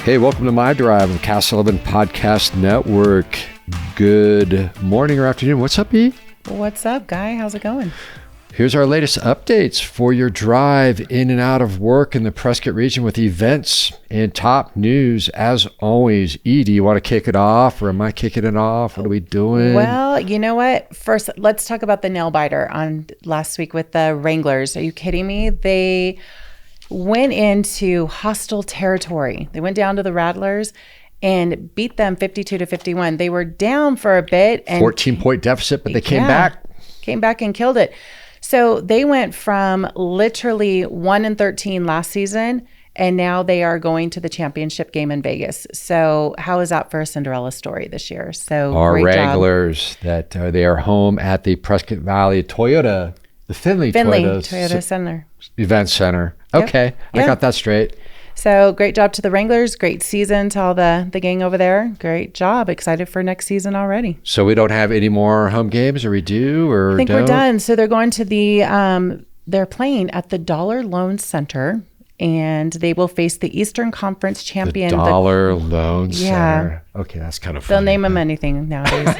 Hey, welcome to My Drive of Cast 11 Podcast Network. Good morning or afternoon. What's up, E? What's up, Guy? How's it going? Here's our latest updates for your drive in and out of work in the Prescott region with events and top news. As always, E, do you want to kick it off or am I kicking it off? What are we doing? Well, you know what? First, let's talk about the nail biter on last week with the Wranglers. Are you kidding me? They went into hostile territory. They went down to the Rattlers and beat them 52-51. They were down for a bit. And 14-point deficit, but they came back. Came back and killed it. So they went from literally 1-13 last season, and now they are going to the championship game in Vegas. So how is that for a Cinderella story this year? So our Wranglers, that they are home at the Prescott Valley Toyota, the Finley Toyota Center. Event Center. Okay, yep. I got that straight. So great job to the Wranglers. Great season to all the gang over there. Great job. Excited for next season already. So we don't have any more home games, or we do, or I think we're done. So they're going to the, they're playing at the Dollar Loan Center, and they will face the Eastern Conference champion. The Dollar Loan Center. Okay, that's kind of funny. They'll name them anything nowadays.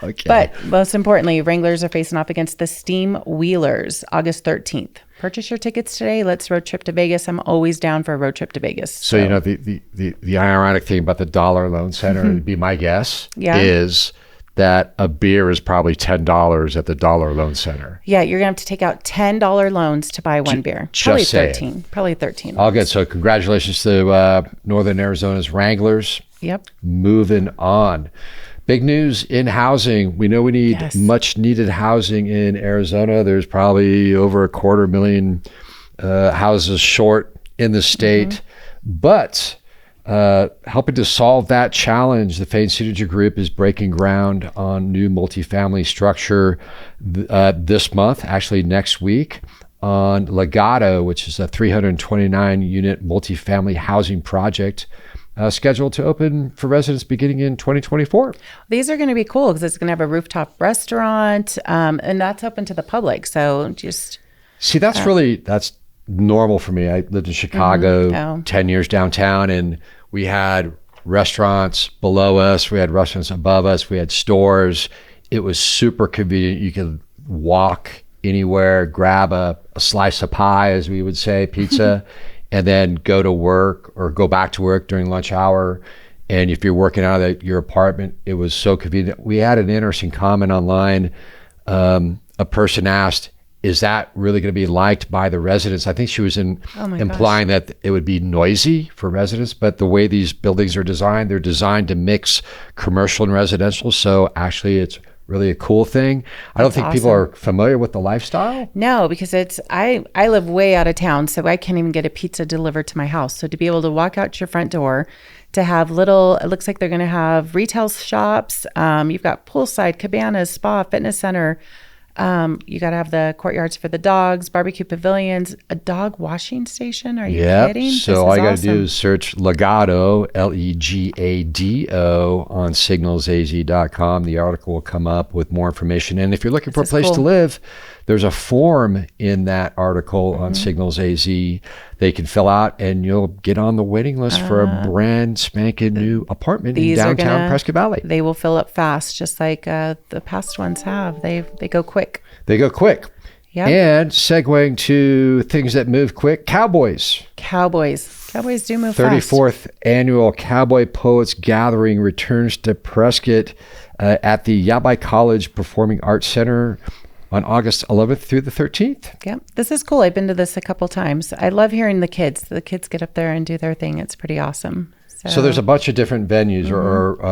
Okay. But most importantly, Wranglers are facing off against the Steam Wheelers August 13th. Purchase your tickets today. Let's road trip to Vegas. I'm always down for a road trip to Vegas. So you know, the ironic thing about the Dollar Loan Center, would be my guess, is that a beer is probably $10 at the Dollar Loan Center. Yeah, you're going to have to take out $10 loans to buy one beer. Probably 13. Probably 13. All good. So congratulations to Northern Arizona's Wranglers. Yep. Moving on. Big news in housing. We know we need much needed housing in Arizona. There's probably over 250,000 houses short in the state. But helping to solve that challenge, the Fain Signature Group is breaking ground on new multifamily structure this month, actually next week, on Legato, which is a 329-unit multifamily housing project scheduled to open for residents beginning in 2024. These are going to be cool because it's going to have a rooftop restaurant, and that's open to the public. So just see, that's normal for me. I lived in Chicago 10 years downtown, and we had restaurants below us, we had restaurants above us, we had stores. It was super convenient. You could walk anywhere, grab a slice of pie, as we would say, pizza, and then go to work or go back to work during lunch hour. And if you're working out of your apartment, it was so convenient. We had an interesting comment online. A person asked, is that really going to be liked by the residents? I think she was implying that it would be noisy for residents, but the way these buildings are designed, they're designed to mix commercial and residential. So actually it's really a cool thing. I don't think people are familiar with the lifestyle. No, because I live way out of town, so I can't even get a pizza delivered to my house. So to be able to walk out your front door, to have it looks like they're going to have retail shops. You've got poolside, cabanas, spa, fitness center. You got to have the courtyards for the dogs, barbecue pavilions, a dog washing station. Are you kidding? So all you got to do is search Legato, Legado, on signalsaz.com. The article will come up with more information. And if you're looking for a place to live, there's a form in that article on Signals AZ they can fill out, and you'll get on the waiting list for a brand spanking new apartment in downtown Prescott Valley. They will fill up fast, just like the past ones have. They go quick. They go quick. Yep. And segueing to things that move quick, Cowboys do move fast. 34th annual Cowboy Poets Gathering returns to Prescott at the Yabai College Performing Arts Center on August 11th through the 13th. Yep. This is cool. I've been to this a couple times. I love hearing the kids. The kids get up there and do their thing. It's pretty awesome. So there's a bunch of different venues or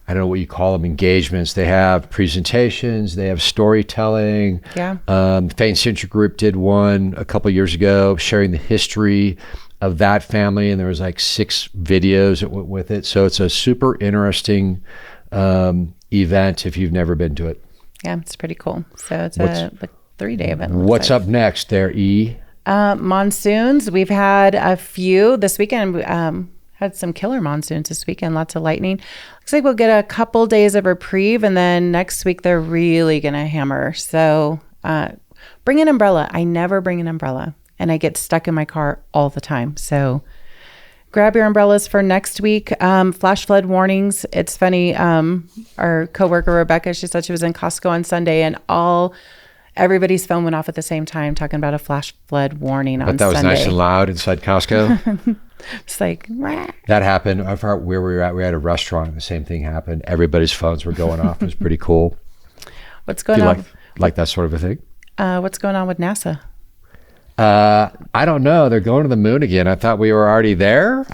I don't know what you call them, engagements. They have presentations, they have storytelling. Yeah. Fain Signature Group did one a couple years ago sharing the history of that family, and there was like 6 videos that went with it. So it's a super interesting event if you've never been to it. Yeah, it's pretty cool. So it's a 3-day event. What's up next there, E? Monsoons. We've had a few this weekend. Had some killer monsoons this weekend, lots of lightning. Looks like we'll get a couple days of reprieve, and then next week they're really going to hammer. So bring an umbrella. I never bring an umbrella, and I get stuck in my car all the time. So grab your umbrellas for next week. Flash flood warnings. It's funny. Our coworker Rebecca, she said she was in Costco on Sunday, and everybody's phone went off at the same time talking about a flash flood warning on Sunday. But that was nice and loud inside Costco. It's like, wah. That happened. I forgot where we were at. We had a restaurant and the same thing happened. Everybody's phones were going off. It was pretty cool. What's going on? Like that sort of a thing? What's going on with NASA? I don't know. They're going to the moon again. I thought we were already there.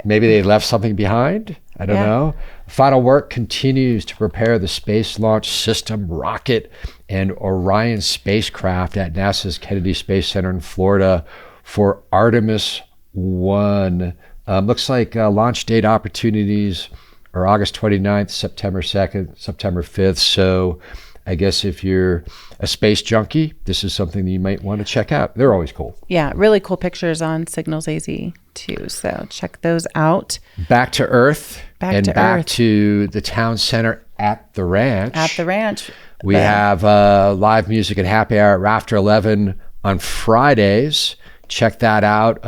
Maybe they left something behind. I don't know. Final work continues to prepare the Space Launch System rocket and Orion spacecraft at NASA's Kennedy Space Center in Florida for Artemis 1. Looks like launch date opportunities are August 29th, September 2nd, September 5th. So I guess if you're a space junkie, this is something that you might want to check out. They're always cool. Yeah, really cool pictures on Signals AZ too. So check those out. Back to Earth. Back to the town center at the ranch. At the ranch. We have live music and happy hour at After 11 on Fridays. Check that out.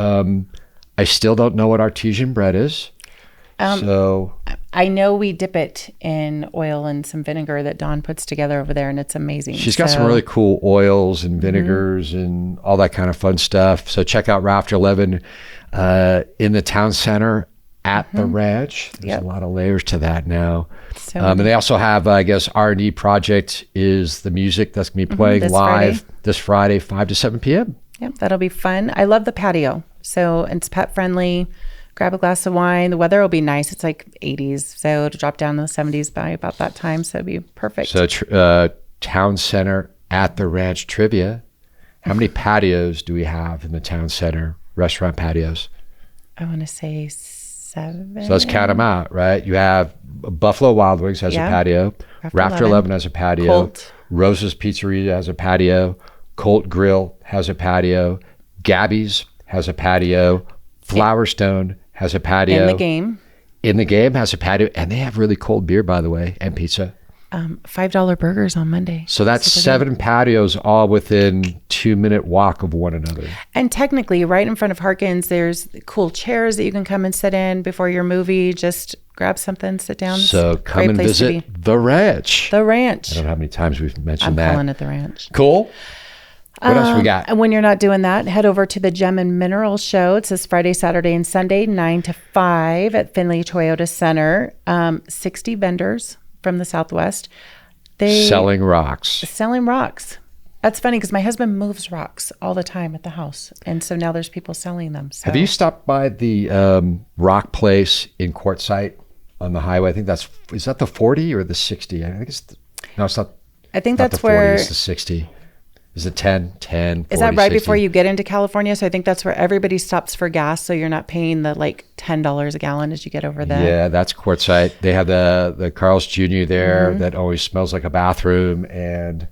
I still don't know what artesian bread is. So I know we dip it in oil and some vinegar that Dawn puts together over there, and it's amazing. She's got some really cool oils and vinegars and all that kind of fun stuff. So check out After 11 in the town center at the ranch. There's a lot of layers to that now. So, and they also have, I guess, R&D Project is the music that's going to be playing live this Friday, 5 to 7 p.m. Yep, that'll be fun. I love the patio. So it's pet friendly. Grab a glass of wine. The weather will be nice. It's like 80s. So it'll drop down to the 70s by about that time. So it'll be perfect. So town center at the ranch trivia. How many patios do we have in the town center? Restaurant patios? I want to say 7. So let's count them out, right? You have Buffalo Wild Wings has a patio. Rafter 11 has a patio. Colt. Rosa's Pizzeria has a patio. Colt Grill has a patio. Gabby's has a patio. Flowerstone has a patio. In the game has a patio. And they have really cold beer, by the way, and pizza. $5 burgers on Monday. So that's 7 patios all within 2-minute walk of one another. And technically, right in front of Harkins, there's cool chairs that you can come and sit in before your movie. Just grab something, sit down. So come and visit the ranch. The ranch. I don't know how many times we've mentioned that. I'm calling it the ranch. Cool. What else we got? And when you're not doing that, head over to the Gem and Mineral Show. It's this Friday, Saturday, and Sunday, 9 to 5 at Findlay Toyota Center. 60 vendors from the Southwest. Selling rocks. That's funny because my husband moves rocks all the time at the house. And so now there's people selling them. So. Have you stopped by the rock place in Quartzsite on the highway? I think is that the 40 or the 60? I think it's not. I think that's the 40, where. It's the 60. Is it 10, 40, Is that right 60? before you get into California? So I think that's where everybody stops for gas. So you're not paying the like $10 a gallon as you get over there. Yeah, that's Quartzsite. They have the Carl's Jr. there that always smells like a bathroom. And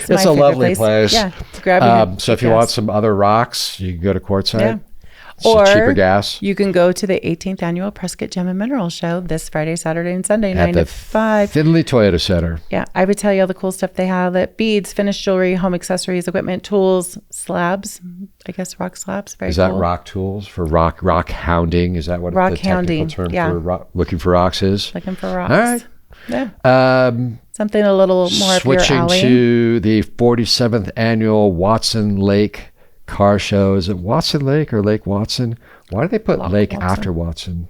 it's a lovely place. Yeah, grab so if you want some other rocks, you can go to Quartzsite. Yeah. Or cheaper gas. You can go to the 18th annual Prescott Gem and Mineral Show this Friday, Saturday, and Sunday, 9 to 5. Findlay Toyota Center. Yeah, I would tell you all the cool stuff they have. That beads, finished jewelry, home accessories, equipment, tools, slabs. I guess rock slabs. Very cool. Is that rock tools for rock hounding? Is that what the technical term for looking for rocks is? Looking for rocks. All right. Yeah. Something a little more up your alley. Switching to the 47th annual Watson Lake car show. Is it Watson Lake or Lake Watson? Why do they put Lake after Watson?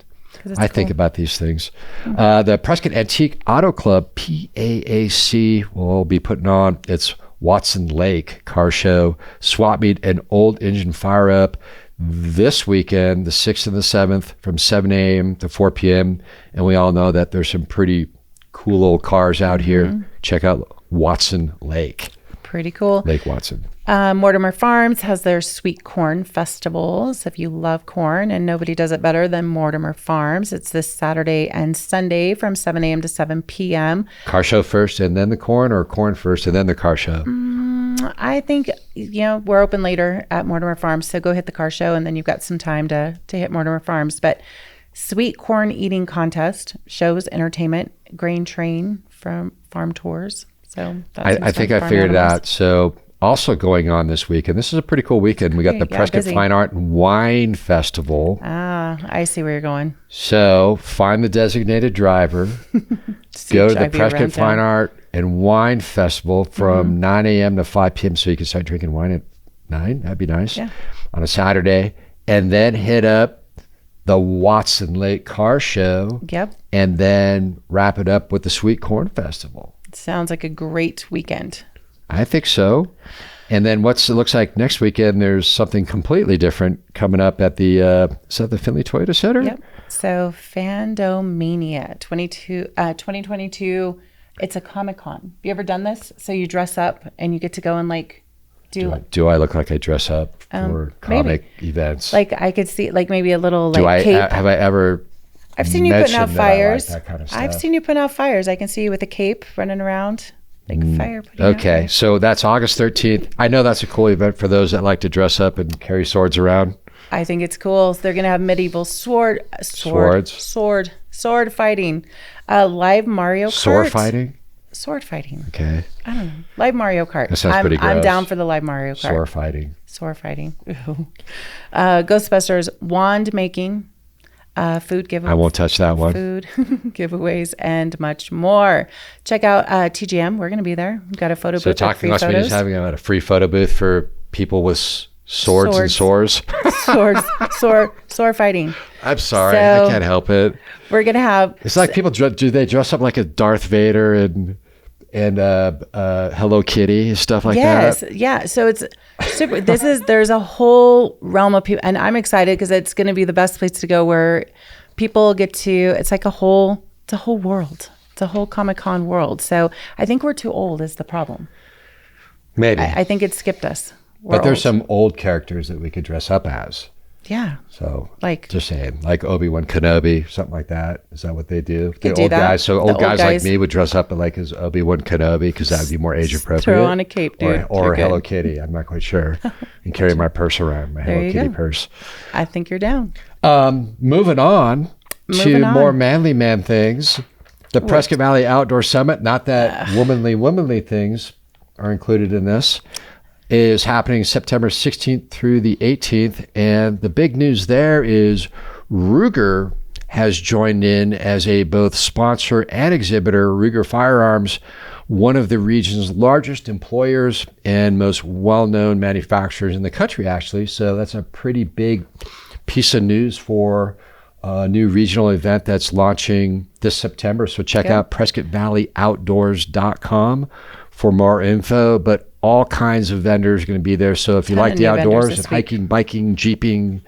I think about these things. The Prescott Antique Auto Club, PAAC, will be putting on its Watson Lake car show, swap meet, and old engine fire up this weekend, the 6th and the 7th, from 7 a.m. to 4 p.m. And we all know that there's some pretty cool old cars out here. Check out Watson Lake. Pretty cool. Lake Watson. Mortimer Farms has their Sweet Corn Festivals. If you love corn, and nobody does it better than Mortimer Farms. It's this Saturday and Sunday from 7 a.m. to 7 p.m. Car show first and then the corn, or corn first and then the car show? I think, we're open later at Mortimer Farms, so go hit the car show, and then you've got some time to hit Mortimer Farms. But Sweet Corn Eating Contest, shows, entertainment, grain train from farm tours. So that's I think I figured it out. So also going on this weekend. This is a pretty cool weekend. We got the Prescott Fine Art and Wine Festival. Ah, I see where you're going. So find the designated driver, go to the Prescott Fine Art and Wine Festival from 9 a.m. to 5 p.m. so you can start drinking wine at 9. That'd be nice. Yeah. On a Saturday. And then hit up the Watson Lake Car Show. Yep. And then wrap it up with the Sweet Corn Festival. Sounds like a great weekend. I think so. And then it looks like next weekend, there's something completely different coming up at the, is that the Findlay Toyota Center? Yep. So Fandomania 2022, it's a Comic-Con. Have you ever done this? So you dress up and you get to go and like do I look like I dress up for comic events? Like I could see like maybe a little like cape. Have I ever I've seen you putting out fires. Like that kind of stuff? I've seen you putting out fires. I can see you with a cape running around. Like fire putting Okay, so that's August 13th. I know that's a cool event for those that like to dress up and carry swords around. I think it's cool. So they're going to have medieval sword fighting, live Mario Kart. Sword fighting. Okay. I don't know. Live Mario Kart. That sounds pretty gross. I'm down for the live Mario Kart. Sword fighting. Ghostbusters wand making. Food giveaways. I won't touch that one. Food giveaways and much more. Check out TGM. We're going to be there. We've got a photo booth. So Talking Lost Media is having a free photo booth for people with swords and sores. Sword fighting. I'm sorry. I can't help it. We're going to have... It's like people, do they dress up like a Darth Vader and Hello Kitty and stuff like that? Yes. Yeah. So it's super. There's a whole realm of people, and I'm excited because it's going to be the best place to go where people get to, it's like it's a whole world. It's a whole Comic-Con world. So I think we're too old is the problem. Maybe. I think it skipped us. But there's some old characters that we could dress up as. Yeah. So like just saying, like Obi-Wan Kenobi, something like that. Is that what they do? The old guys. So old guys like me would dress up like as Obi-Wan Kenobi because that would be more age appropriate. Throw on a cape, dude. Or Hello Kitty. I'm not quite sure. And carry my purse around, my Hello Kitty purse. I think you're down. Moving on to more manly man things. The Prescott Valley Outdoor Summit, not that womanly things are included in this, is happening September 16th through the 18th. And the big news there is Ruger has joined in as a both sponsor and exhibitor. Ruger Firearms, one of the region's largest employers and most well-known manufacturers in the country, actually. So that's a pretty big piece of news for a new regional event that's launching this September. So check out PrescottValleyOutdoors.com for more info. But all kinds of vendors are going to be there. So if you like the outdoors and hiking, biking, jeeping,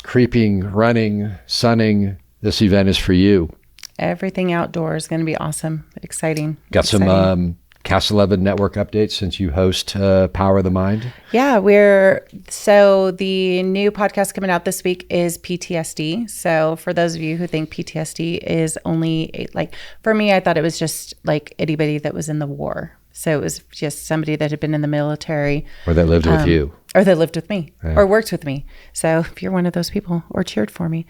creeping, running, sunning, this event is for you. Everything outdoors is going to be awesome. Exciting. Got some Cast 11 network updates since you host Power of the Mind. Yeah, so the new podcast coming out this week is PTSD. So for those of you who think PTSD is only for me, I thought it was just like anybody that was in the war. So it was just somebody that had been in the military. Or that lived with you. Or that lived with me. Yeah. Or worked with me. So if you're one of those people or cheered for me,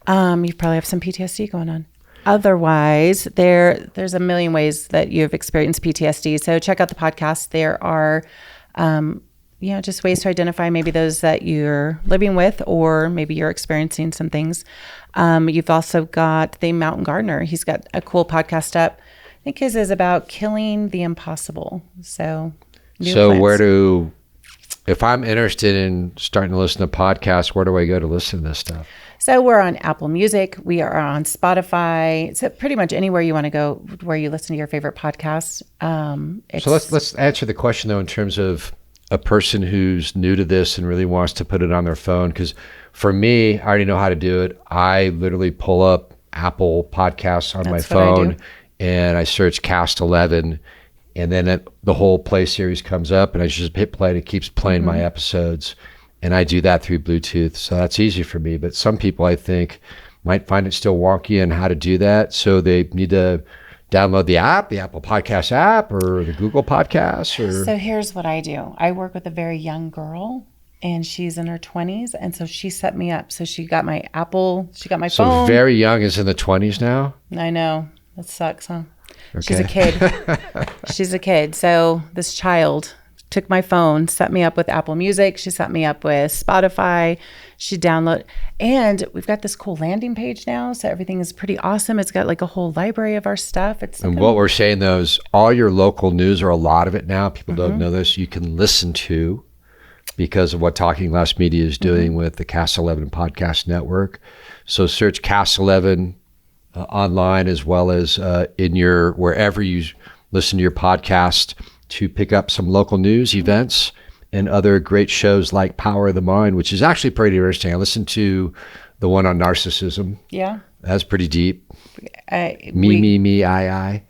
you probably have some PTSD going on. Otherwise, there's a million ways that you've experienced PTSD. So check out the podcast. There are, just ways to identify maybe those that you're living with, or maybe you're experiencing some things. You've also got the Mountain Gardener. He's got a cool podcast up. I think his is about killing the impossible. So if I'm interested in starting to listen to podcasts, where do I go to listen to this stuff? So we're on Apple Music. We are on Spotify. So pretty much anywhere you want to go where you listen to your favorite podcasts. So let's answer the question, though, in terms of a person who's new to this and really wants to put it on their phone. Because for me, I already know how to do it. I literally pull up Apple Podcasts on my phone and I search Cast 11. And then the whole play series comes up and I just hit play and it keeps playing my episodes. And I do that through Bluetooth. So that's easy for me. But some people, I think, might find it still wonky on how to do that. So they need to download the app, the Apple Podcast app, or the Google Podcasts. So here's what I do. I work with a very young girl, and she's in her 20s. And so she set me up. So she got my Apple, she got my phone. So very young is in the 20s now? I know. That sucks, huh? Okay. She's a kid. She's a kid. So this child, took my phone, set me up with Apple Music. She set me up with Spotify. She downloaded, and we've got this cool landing page now. So everything is pretty awesome. It's got like a whole library of our stuff. And what we're saying though is all your local news, or a lot of it now, people don't know this, you can listen to because of what Talking Glass Media is doing with the Cast 11 podcast network. So search Cast 11 online, as well as in your, wherever you listen to your podcast, to pick up some local news, events, and other great shows like Power of the Mind, which is actually pretty interesting. I listened to the one on narcissism. Yeah. That's pretty deep. Me, I.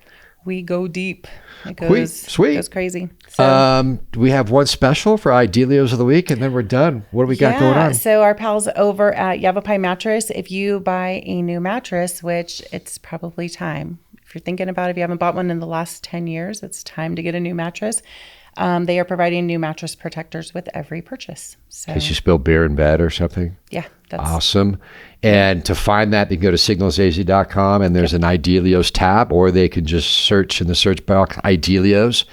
We go deep. It goes, Sweet. It goes crazy. So, we have one special for Idelios of the Week, and then we're done. What do we got going on? So our pals over at Yavapai Mattress, if you buy a new mattress, which it's probably time. If you're thinking about it, if you haven't bought one in the last 10 years, it's time to get a new mattress. They are providing new mattress protectors with every purchase. So, in case you spill beer in bed or something. Yeah. That's awesome. And to find that, they can go to signalsaz.com, and there's an Idelios tab, or they can just search in the search box Idelios,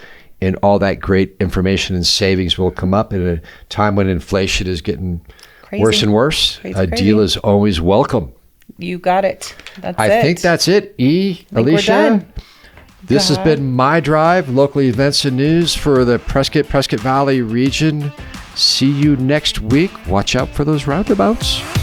and all that great information and savings will come up at a time when inflation is getting worse and worse. A deal is always welcome. You got it. I think that's it. Elicia, this has been My Drive, local events and news for the Prescott Valley region. See you next week. Watch out for those roundabouts.